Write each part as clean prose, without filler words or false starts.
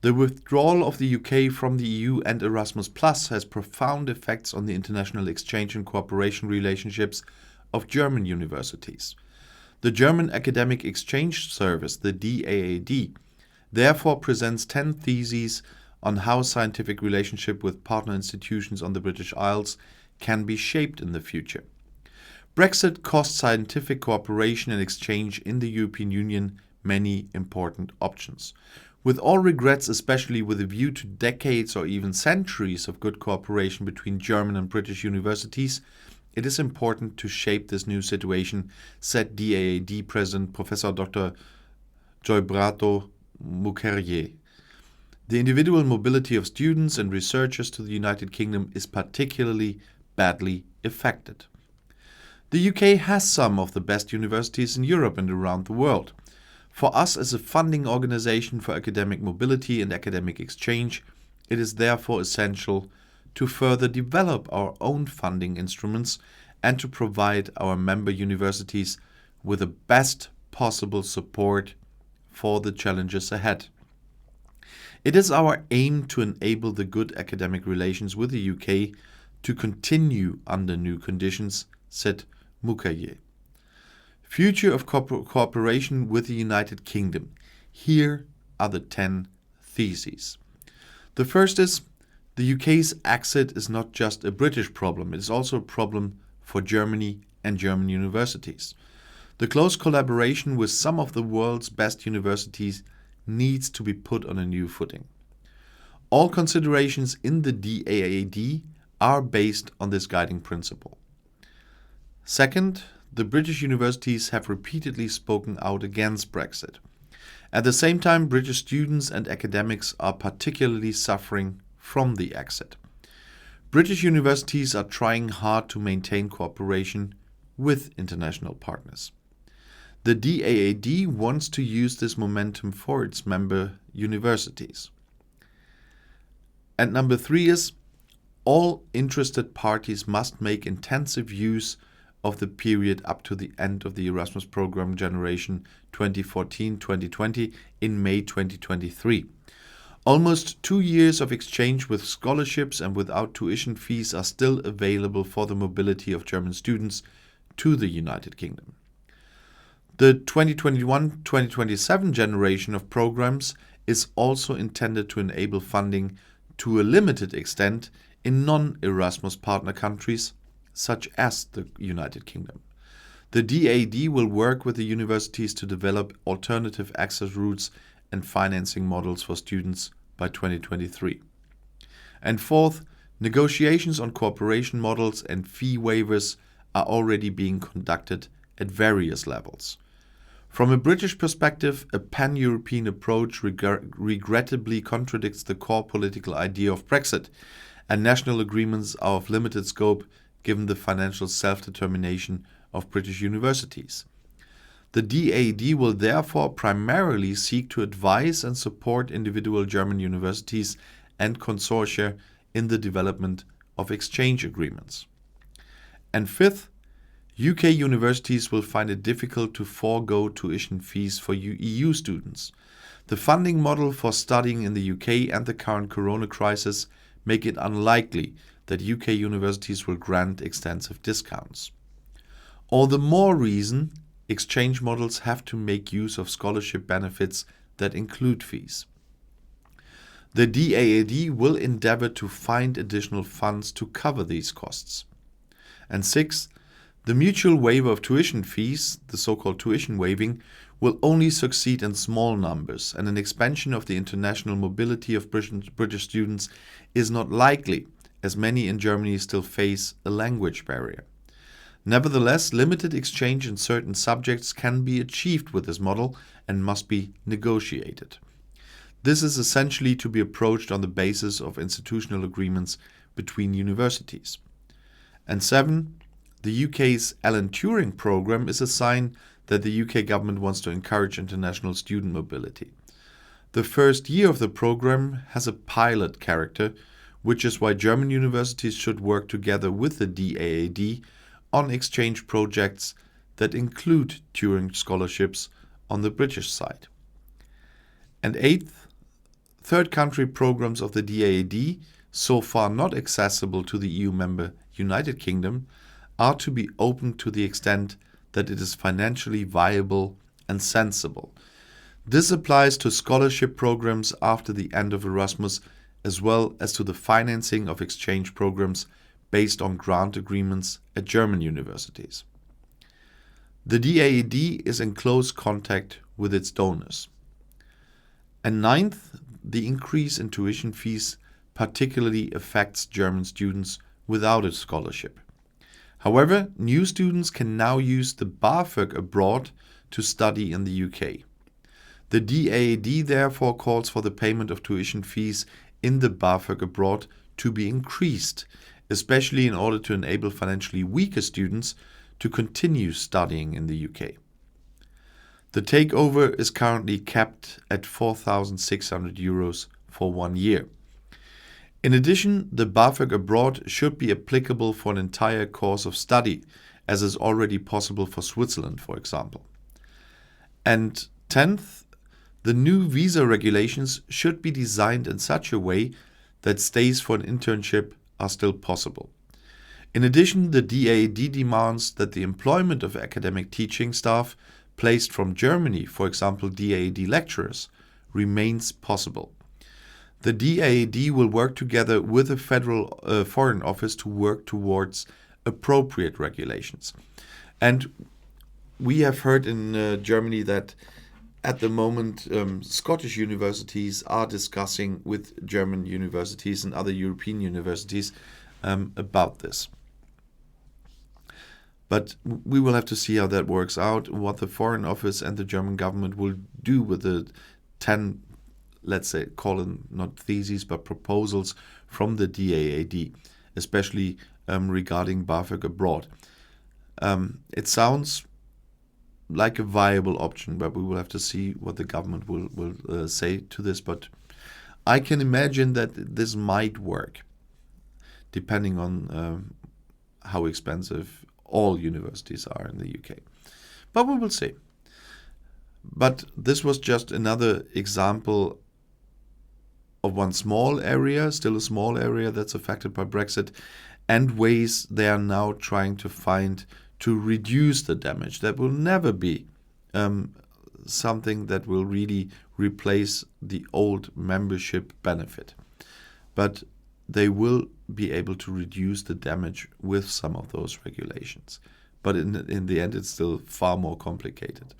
The withdrawal of the UK from the EU and Erasmus Plus has profound effects on the international exchange and cooperation relationships of German universities. The German Academic Exchange Service, the DAAD, therefore presents 10 theses on how scientific relationship with partner institutions on the British Isles can be shaped in the future. Brexit cost scientific cooperation and exchange in the European Union many important options. With all regrets, especially with a view to decades or even centuries of good cooperation between German and British universities, it is important to shape this new situation, said DAAD President Professor Dr. Joybrato Mukherjee. The individual mobility of students and researchers to the United Kingdom is particularly badly affected. The UK has some of the best universities in Europe and around the world. For us as a funding organization for academic mobility and academic exchange, it is therefore essential to further develop our own funding instruments and to provide our member universities with the best possible support for the challenges ahead. It is our aim to enable the good academic relations with the UK to continue under new conditions, said Mukherjee. Future of cooperation with the United Kingdom. Here are the 10 theses. The first is, the UK's exit is not just a British problem, it is also a problem for Germany and German universities. The close collaboration with some of the world's best universities needs to be put on a new footing. All considerations in the DAAD are based on this guiding principle. Second, the British universities have repeatedly spoken out against Brexit. At the same time, British students and academics are particularly suffering from the exit. British universities are trying hard to maintain cooperation with international partners. The DAAD wants to use this momentum for its member universities. And number 3 is, all interested parties must make intensive use of the period up to the end of the Erasmus program generation 2014-2020 in May 2023. Almost 2 years of exchange with scholarships and without tuition fees are still available for the mobility of German students to the United Kingdom. The 2021-2027 generation of programs is also intended to enable funding to a limited extent in non-Erasmus partner countries, such as the United Kingdom. The DAAD will work with the universities to develop alternative access routes and financing models for students by 2023. And fourth, negotiations on cooperation models and fee waivers are already being conducted at various levels. From a British perspective, a pan-European approach regrettably contradicts the core political idea of Brexit, and national agreements are of limited scope given the financial self-determination of British universities. The DAAD will therefore primarily seek to advise and support individual German universities and consortia in the development of exchange agreements. And fifth, UK universities will find it difficult to forego tuition fees for EU students. The funding model for studying in the UK and the current corona crisis make it unlikely that UK universities will grant extensive discounts. All the more reason, exchange models have to make use of scholarship benefits that include fees. The DAAD will endeavor to find additional funds to cover these costs. And sixth, the mutual waiver of tuition fees, the so-called tuition waiving, will only succeed in small numbers, and an expansion of the international mobility of British students is not likely, as many in Germany still face a language barrier. Nevertheless, limited exchange in certain subjects can be achieved with this model and must be negotiated. This is essentially to be approached on the basis of institutional agreements between universities. And 7, the UK's Alan Turing program is a sign that the UK government wants to encourage international student mobility. The first year of the program has a pilot character, which is why German universities should work together with the DAAD on exchange projects that include Turing scholarships on the British side. And 8th, third country programs of the DAAD, so far not accessible to the EU member United Kingdom, are to be opened to the extent that it is financially viable and sensible. This applies to scholarship programs after the end of Erasmus, as well as to the financing of exchange programs based on grant agreements at German universities. The DAAD is in close contact with its donors. And ninth, the increase in tuition fees particularly affects German students without a scholarship. However, new students can now use the BAföG abroad to study in the UK. The DAAD therefore calls for the payment of tuition fees in the BAföG abroad to be increased, especially in order to enable financially weaker students to continue studying in the UK. The takeover is currently capped at €4,600 for 1 year. In addition, the BAföG abroad should be applicable for an entire course of study, as is already possible for Switzerland, for example. And 10th, the new visa regulations should be designed in such a way that stays for an internship are still possible. In addition, the DAAD demands that the employment of academic teaching staff placed from Germany, for example DAAD lecturers, remains possible. The DAAD will work together with the Federal Foreign Office to work towards appropriate regulations. And we have heard in Germany that at the moment Scottish universities are discussing with German universities and other European universities about this. But we will have to see how that works out, what the Foreign Office and the German government will do with the 10, let's say, call them not theses, but proposals from the DAAD, especially regarding BAföG abroad. It sounds like a viable option, but we will have to see what the government will say to this. But I can imagine that this might work, depending on how expensive all universities are in the UK. But we will see. But this was just another example of one small area, still a small area that's affected by Brexit, and ways they are now trying to find to reduce the damage. That will never be something that will really replace the old membership benefit. But they will be able to reduce the damage with some of those regulations. But in the end, it's still far more complicated.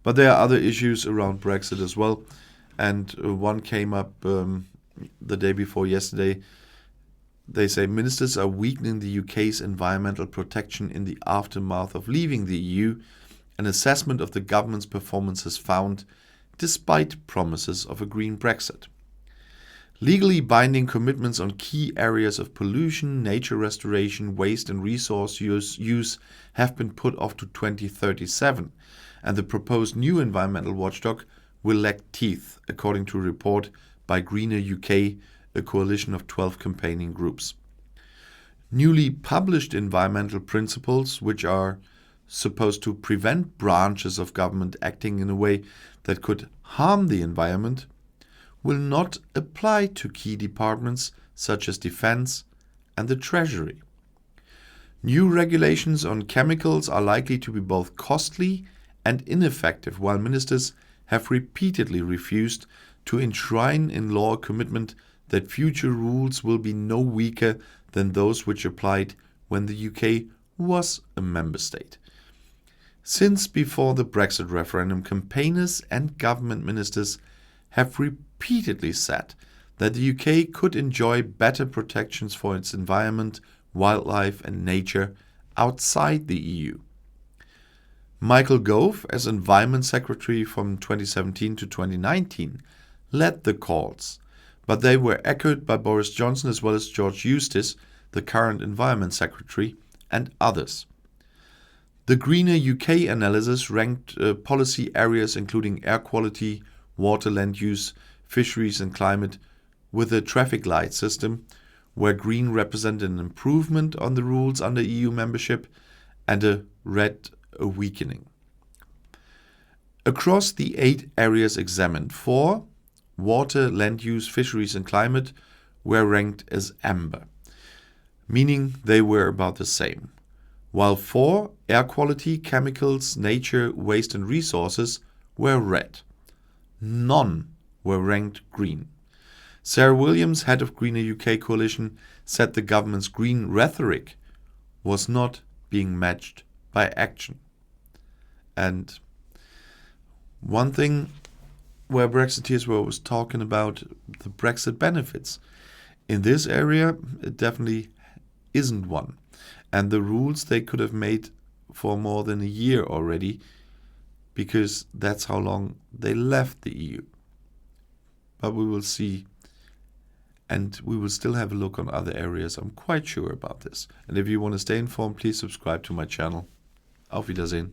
But there are other issues around Brexit as well. And one came up the day before yesterday. They say ministers are weakening the UK's environmental protection in the aftermath of leaving the EU. An assessment of the government's performance has found, despite promises of a green Brexit. Legally binding commitments on key areas of pollution, nature restoration, waste and resource use have been put off to 2037, and the proposed new environmental watchdog will lack teeth, according to a report by Greener UK, a coalition of 12 campaigning groups. Newly published environmental principles, which are supposed to prevent branches of government acting in a way that could harm the environment, will not apply to key departments such as Defence and the Treasury. New regulations on chemicals are likely to be both costly and ineffective, while ministers have repeatedly refused to enshrine in law a commitment that future rules will be no weaker than those which applied when the UK was a member state. Since before the Brexit referendum, campaigners and government ministers have repeatedly said that the UK could enjoy better protections for its environment, wildlife and nature outside the EU. Michael Gove, as Environment Secretary from 2017 to 2019, led the calls, but they were echoed by Boris Johnson as well as George Eustice, the current Environment Secretary, and others. The Greener UK analysis ranked policy areas including air quality, water land use, fisheries and climate with a traffic light system, where green represented an improvement on the rules under EU membership and a red a weakening. Across the 8 areas examined, 4 water, land use, fisheries and climate were ranked as amber, meaning they were about the same. While 4, air quality, chemicals, nature, waste and resources, were red. None were ranked green. Sarah Williams, head of Greener UK Coalition, said the government's green rhetoric was not being matched by action. And one thing where Brexiteers were always talking about the Brexit benefits. In this area, it definitely isn't one. And the rules they could have made for more than a year already, because that's how long they left the EU. But we will see. And we will still have a look on other areas. I'm quite sure about this. And if you want to stay informed, please subscribe to my channel. Auf Wiedersehen.